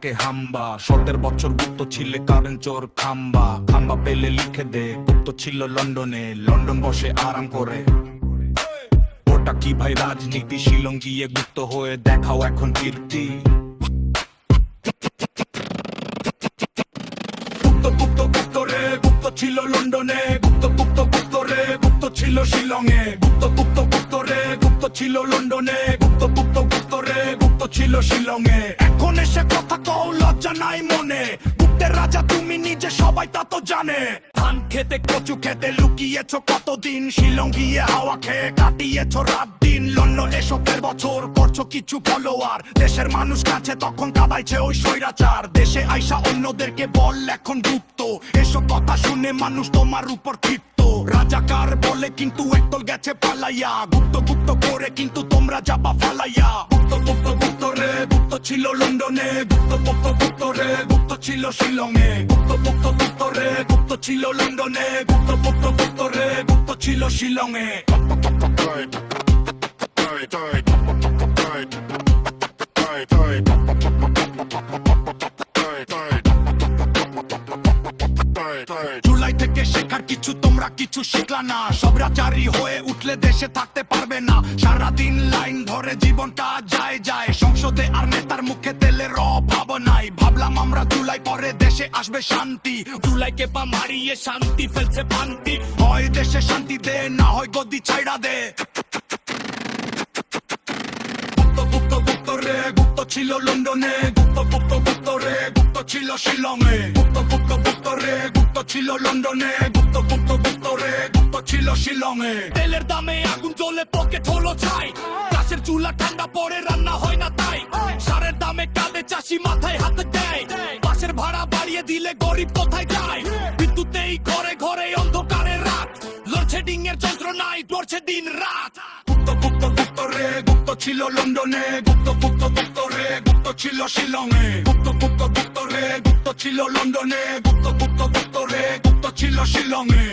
ডাকে হাম্বা। 17 বছর গুপ্ত ছিলে কারেন্ট চোর খাম্বা। খাম্বা পেলে লিখে দে, গুপ্ত ছিল লন্ডনে, লন্ডন বসে আরাম করে। ওটা কি ভাই রাজনীতি? শিলং গিয়ে গুপ্ত হয়ে দেখাও এখন কীর্তি। গুপ্ত গুপ্ত গুপ্ত রে, গুপ্ত ছিল লন্ডনে, গুপ্ত গুপ্ত গুপ্ত রে, গুপ্ত ছিল শিলংয়ে। গুপ্ত গুপ্ত গুপ্ত রে, গুপ্ত ছিল লন্ডনে, গুপ্ত গুপ্ত গুপ্ত রে, গুপ্ত ছিল শিলংয়ে। এখন এসে কথা কও, লজ্জা নাই মনে? গুপ্তের রাজা তুমি নিজে, সবাই তা তো জানে। ধান খেতে কচু খেতে লুকিয়েছো কতদিন, শিলং গিয়ে হাওয়া খেয়ে কাটিয়েছো রাত দিন। লন্ডন এসবের বছর করছো কিছু ফলোয়ার, দেশের মানুষ কাছে তখন কাঁদাইছে ওই স্বৈরাচার। দেশে আইসা অন্যদেরকে বল এখন গুপ্ত, এসব কথা শুনে মানুষ তোমার উপর ক্ষিপ্ত। রাজাকার বলে কিন্তু একদল গেছে পালাইয়া, গুপ্ত গুপ্ত করে কিন্তু তোমরা যাবা ফালাইয়া। গুপ্ত গুপ্ত গুপ্ত রে, গুপ্ত ছিল লন্ডনে, গুপ্ত গুপ্ত গুপ্ত রে, গুপ্ত ছিল শিলংয়ে। গুপ্ত গুপ্ত গুপ্ত রে, গুপ্ত ছিল লন্ডনে, গুপ্ত গুপ্ত গুপ্ত রে, গুপ্ত ছিল শিলংয়ে। জুলাই থেকে শেখার কিছু তোমরা কিছু শিখলা না, স্বৈরাচারী হয়ে উঠলে দেশে থাকতে পারবে না। সারাদিন লাইন ধরে জীবনটা যায় যায়, সংসদে আর নেতার মুখে তেলের অভাব নাই। ভাবলাম আমরা জুলাই পরে দেশে আসবে শান্তি, জুলাইকে পা মারিয়ে শান্তি ফেলছে পান্তি। হয় দেশে শান্তি দে, না হয় গদি ছাইড়া দে। গুপ্ত গুপ্ত গুপ্ত রে, গুপ্ত ছিল লন্ডনে, গুপ্ত গুপ্ত গুপ্ত রে, গুপ্ত ছিল শিলংয়ে। গুপ্ত গুপ্ত গুপ্ত রে, গুপ্ত ছিল লন্ডনে, গুপ্ত গুপ্ত গুপ্ত রে, গুপ্ত ছিল শিলংয়ে। তেলের দামে আগুন জ্বলে পকেট হলো ছাই, গাছের চুলা ঠান্ডা পড়ে রান্না হয় না তাই। সারের দামে কাঁদে চাষি, মাথায় হাত দেয়, বাসের ভাড়া বাড়িয়ে দিলে গরিব কোথায় যায়। বিদ্যুতেই ঘরে ঘরে অন্ধকারের রাত, লোডশেডিং এর যন্ত্রণায় পড়ছে দিন রাত। গুপ্ত গুপ্ত গুপ্ত রে, গুপ্ত ছিল লন্ডনে, গুপ্ত গুপ্ত গুপ্ত রে, গুপ্ত ছিল শিলংয়ে। গুপ্ত গুপ্ত গুপ্ত রে, গুপ্ত ছিল লন্ডনে, গুপ্ত গুপ্ত গুপ্ত রে, গুপ্ত ছিল শিলংয়ে।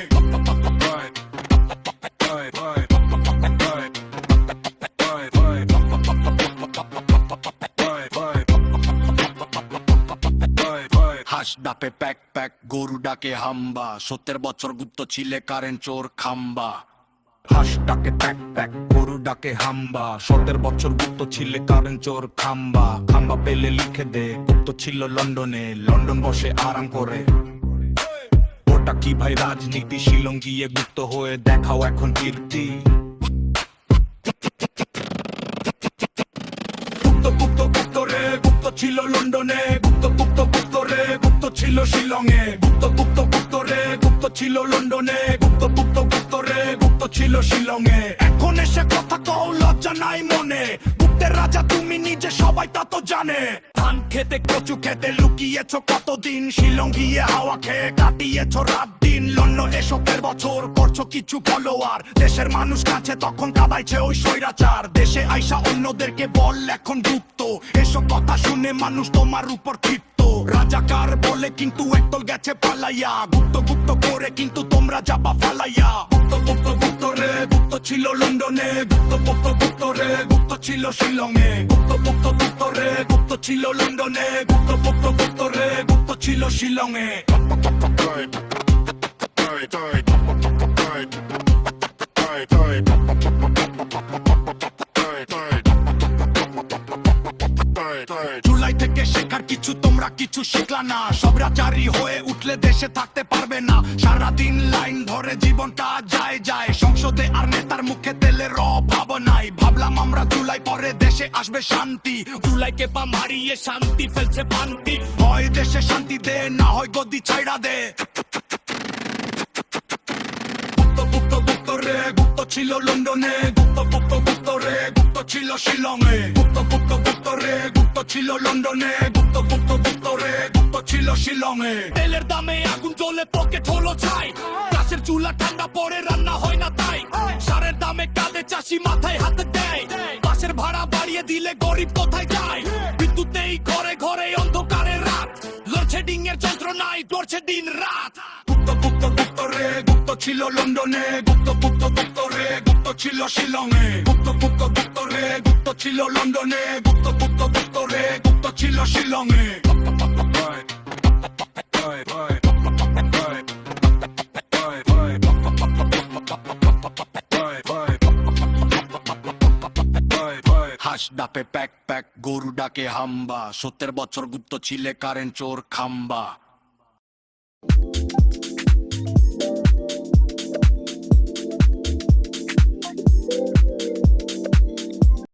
হাঁস ডাপে প্যাক প্যাক, গরু ডাকে হাম্বা। 17 বছর গুপ্ত ছিলে কারেন্ট চোর খাম্বা। হাঁস ডাকে প্যাক প্যাক, গরু ডাকে হাম্বা। 17 বছর গুপ্ত ছিলে কারেন্ট চোর খাম্বা। খাম্বা পেলে লিখে দে, গুপ্ত ছিল লন্ডনে, লন্ডন বসে আরাম করে। ওটা কি ভাই রাজনীতি? শিলং গিয়ে গুপ্ত হয়ে দেখাও এখন কীর্তি। গুপ্ত গুপ্ত গুপ্ত রে, গুপ্ত ছিল লন্ডনে, গুপ্ত গুপ্ত গুপ্ত রে, গুপ্ত ছিল শিলংয়ে। গুপ্ত গুপ্ত গুপ্ত রে, গুপ্ত ছিল লন্ডনে, গুপ্ত গুপ্ত গুপ্ত রে, গুপ্ত ছিল শিলংয়ে। এখন এসে কথা কও, লজ্জা নাই মনে? গুপ্তের রাজা তুমি নিজে, সবাই তা তো জানে। ধান খেতে কচু খেতে লুকিয়েছো কতদিন, শিলং গিয়ে হাওয়া খেয়ে কাটিয়েছো রাত দিন। লন্ডন এসবের বছর করছো কিছু ফলোয়ার, দেশের মানুষ কাছে তখন কাঁদাইছে ওই স্বৈরাচার। দেশে আইসা অন্যদেরকে বল এখন গুপ্ত, এসব কথা শুনে মানুষ তোমার উপর ক্ষিপ্ত। রাজাকার বলে কিন্তু একদল গেছে পালাইয়া, গুপ্ত গুপ্ত করে কিন্তু তোমরা যাবা ফালাইয়া। গুপ্ত গুপ্ত গুপ্ত রে, গুপ্ত ছিল লন্ডনে, গুপ্ত গুপ্ত গুপ্ত রে, গুপ্ত ছিল শিলংয়ে। গুপ্ত গুপ্ত গুপ্ত রে, গুপ্ত ছিল লন্ডনে, গুপ্ত গুপ্ত গুপ্ত রে, গুপ্ত ছিল শিলংয়ে। জুলাই থেকে শেখার কিছু তোমরা কিছু শিখলা না, স্বৈরাচারী হয়ে উঠলে দেশে থাকতে পারবে না। সারাদিন লাইন ধরে জীবনটা যায় যায়, সংসদে আর নেতার মুখে তেলের অভাব নাই। ভাবলাম আমরা জুলাই পরে দেশে আসবে শান্তি, জুলাইকে পা মারিয়ে শান্তি ফেলছে পান্তি। হয় দেশে শান্তি দে, না হয় গদি ছাইড়া দে। গুপ্ত গুপ্ত গুপ্ত রে, গুপ্ত ছিল লন্ডনে, গুপ্ত গুপ্ত গুপ্ত রে, গুপ্ত ছিল শিলংয়ে। গুপ্ত গুপ্ত গুপ্ত রে, গুপ্ত ছিল লন্ডনে, গুপ্ত গুপ্ত গুপ্ত রে, গুপ্ত ছিল শিলংয়ে। তেলের দামে আগুন জ্বলে পকেট হলো ছাই, গাছের চুলা ঠান্ডা পড়ে রান্না হয় না তাই। সারের দামে কাঁদে চাষি, মাথায় হাত দেয়, বাসের ভাড়া বাড়িয়ে দিলে গরিব কোথায় যায়। বিদ্যুতেই ঘরে ঘরে অন্ধকারের রাত, লোডশেডিং এর যন্ত্রণায় পড়ছে দিন রাত। গুপ্ত গুপ্ত গুপ্ত রে, গুপ্ত ছিল লন্ডনে, গুপ্ত গুপ্ত গুপ্ত রে, গুপ্ত ছিল শিলংয়ে। গুপ্ত গুপ্ত গুপ্ত রে, গুপ্ত ছিল লন্ডনে, গুপ্ত গুপ্ত গুপ্ত রে, গুপ্ত ছিল শিলংয়ে। হাঁস ডাপে প্যাক প্যাক, গরু ডাকে হাম্বা, 70 বছর গুপ্ত ছিলে কারেন্ট চোর খাম্বা।